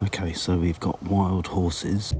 Okay, so we've got wild horses.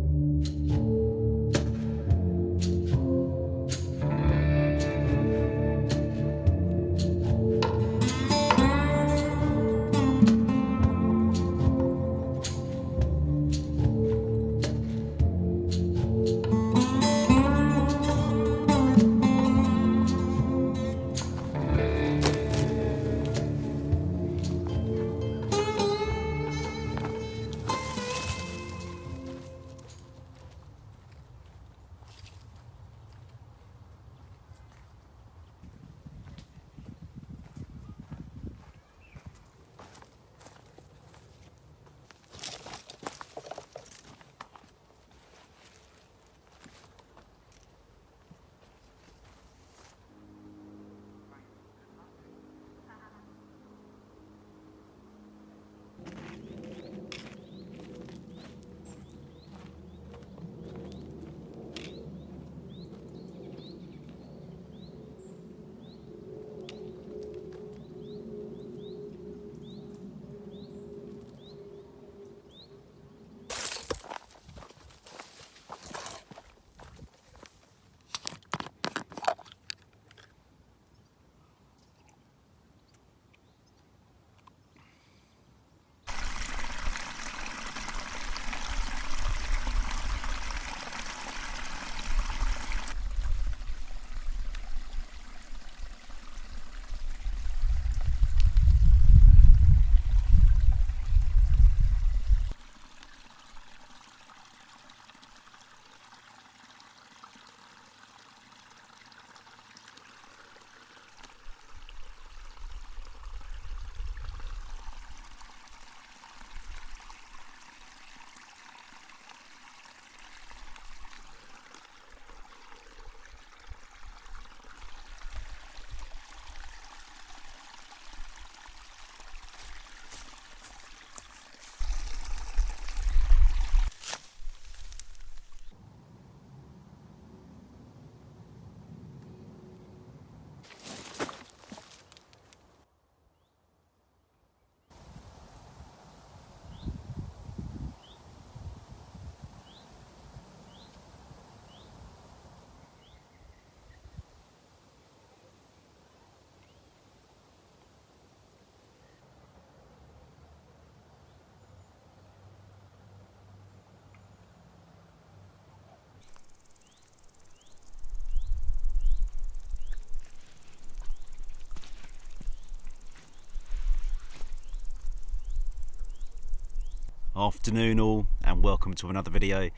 Afternoon all, and welcome to another video.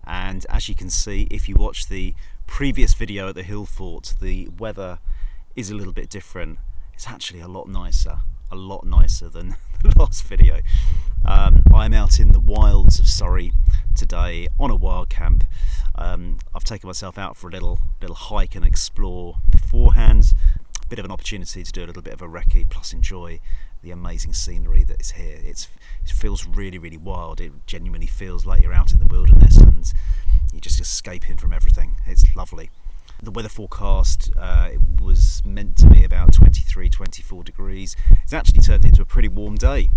And as you can see, if you watch the previous video at the hill fort, the weather is a little bit different. It's actually a lot nicer than the last video. I'm out in the wilds of Surrey today on a wild camp. I've taken myself out for a little hike and explore beforehand. Bit of an opportunity to do a little bit of a recce, plus enjoy the amazing scenery that is here. It feels really wild. It genuinely feels like you're out in the wilderness and you're just escaping from everything. It's lovely. The weather forecast, it was meant to be about 23-24 degrees. It's actually turned into a pretty warm day.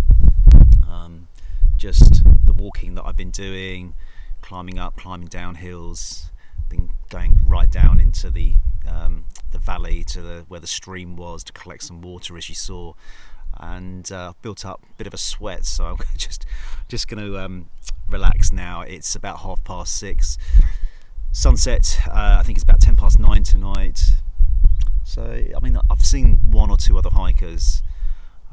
Just the walking that I've been doing, climbing up, climbing down hills, been going right down into the valley to where the stream was to collect some water, as you saw, and built up a bit of a sweat, so I'm just going to relax now. It's about 6:30. Sunset, I think it's about 9:10 tonight. So I mean, I've seen one or two other hikers,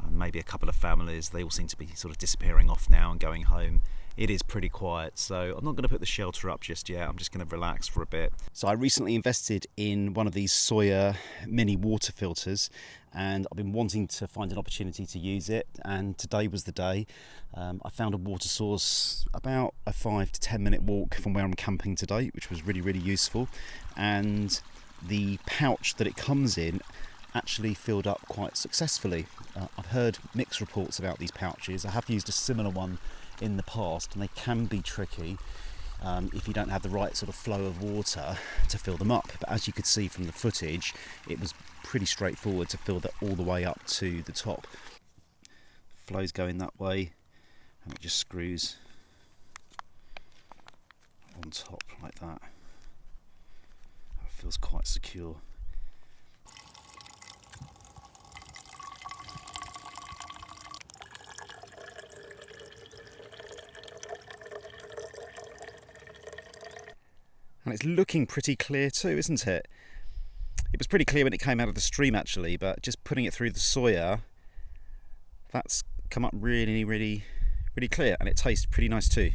maybe a couple of families. They all seem to be sort of disappearing off now and going home. It is pretty quiet, so I'm not going to put the shelter up just yet. I'm just going to relax for a bit. So I recently invested in one of these Sawyer mini water filters, and I've been wanting to find an opportunity to use it, and today was the day. I found a water source about a 5 to 10 minute walk from where I'm camping today, which was really useful, and the pouch that it comes in actually filled up quite successfully. I've heard mixed reports about these pouches. I have used a similar one in the past, and they can be tricky if you don't have the right sort of flow of water to fill them up. But as you could see from the footage, it was pretty straightforward to fill that all the way up to the top. Flow's going that way, and it just screws on top like that. That feels quite secure. And it's looking pretty clear too, isn't it? It was pretty clear when it came out of the stream actually, but just putting it through the Sawyer, that's come up really, really, really clear, and it tastes pretty nice too.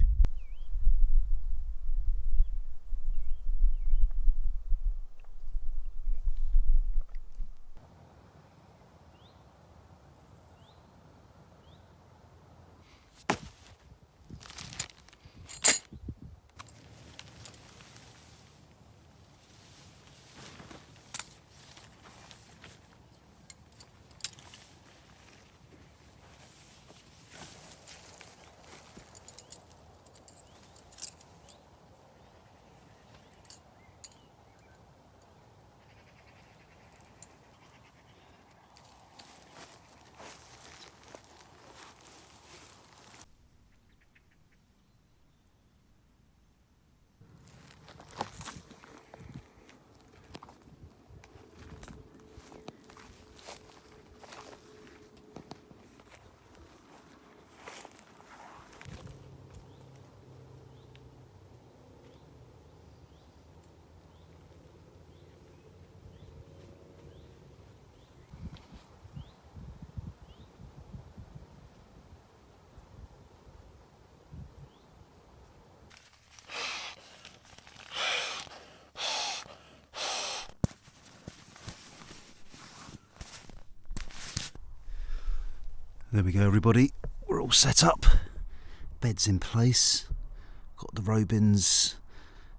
There we go everybody, we're all set up, bed's in place, got the Robins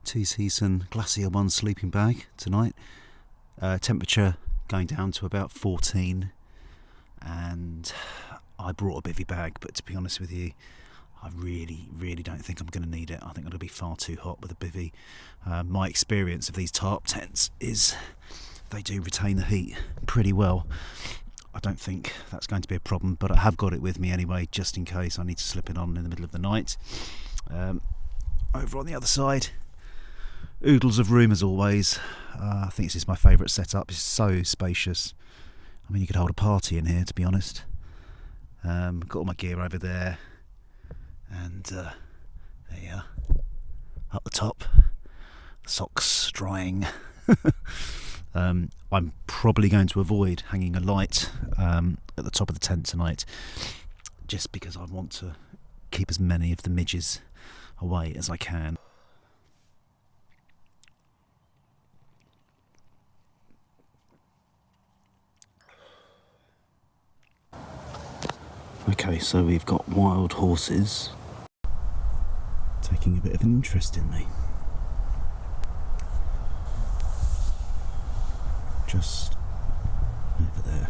2-season Glacier 1 sleeping bag tonight, temperature going down to about 14, and I brought a bivvy bag, but to be honest with you, I really don't think I'm going to need it. I think it'll be far too hot with a bivvy. My experience of these tarp tents is they do retain the heat pretty well. I don't think that's going to be a problem, but I have got it with me anyway, just in case I need to slip it on in the middle of the night. Over on the other side, oodles of room as always. I think this is my favourite setup. It's so spacious. I mean, you could hold a party in here, to be honest. Got all my gear over there, and there you are, up the top, socks drying. I'm probably going to avoid hanging a light at the top of the tent tonight, just because I want to keep as many of the midges away as I can. Okay, so we've got wild horses taking a bit of an interest in me. Just over there.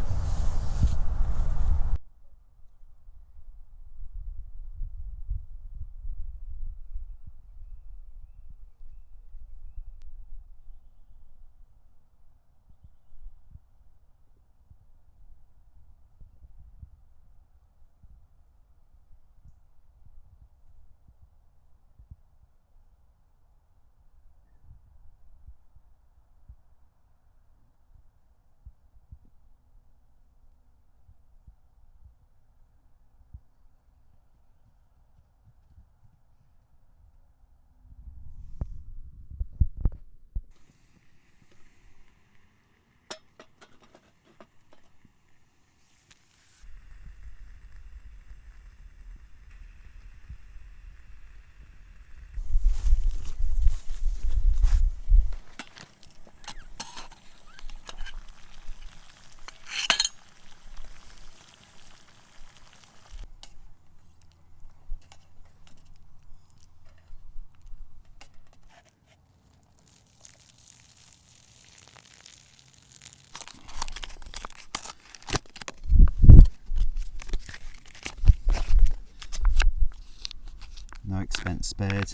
No expense spared.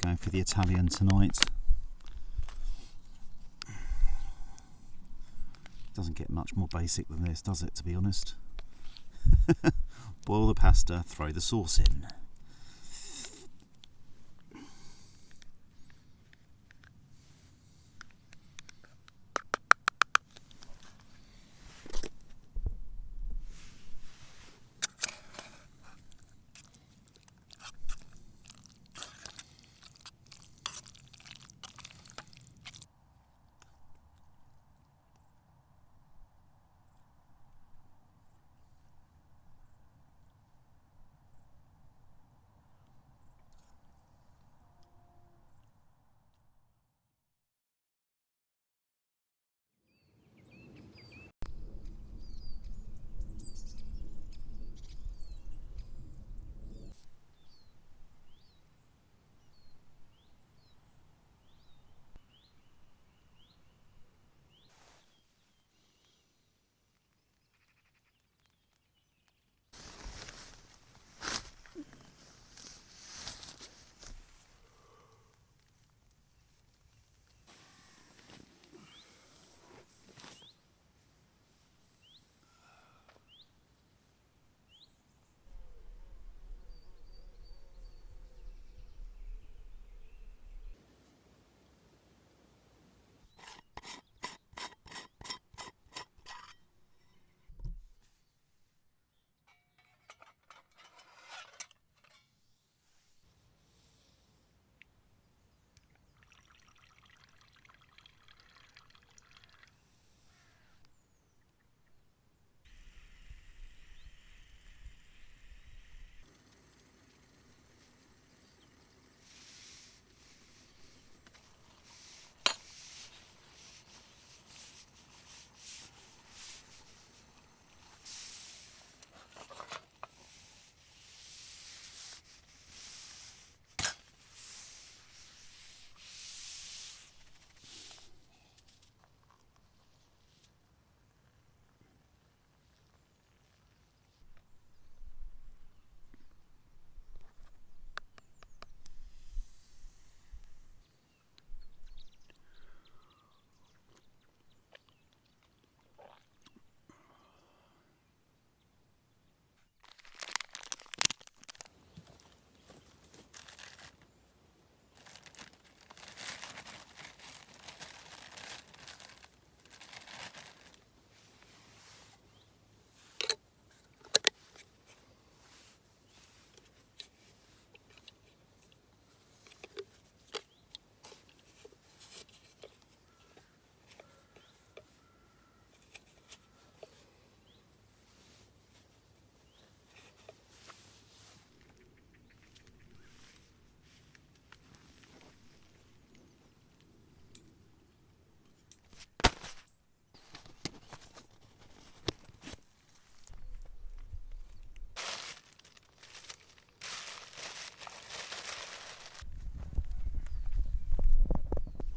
Going for the Italian tonight. Doesn't get much more basic than this, does it, to be honest? Boil the pasta, throw the sauce in.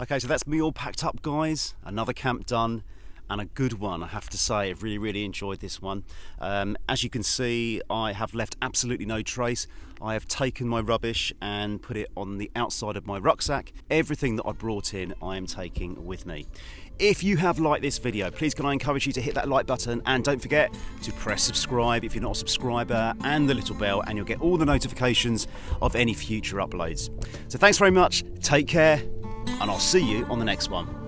Okay, so that's me all packed up, guys. Another camp done, and a good one, I have to say. I've really enjoyed this one. As you can see, I have left absolutely no trace. I have taken my rubbish and put it on the outside of my rucksack. Everything that I brought in, I am taking with me. If you have liked this video, please can I encourage you to hit that like button, and don't forget to press subscribe if you're not a subscriber, and the little bell, and you'll get all the notifications of any future uploads. So thanks very much, take care, and I'll see you on the next one.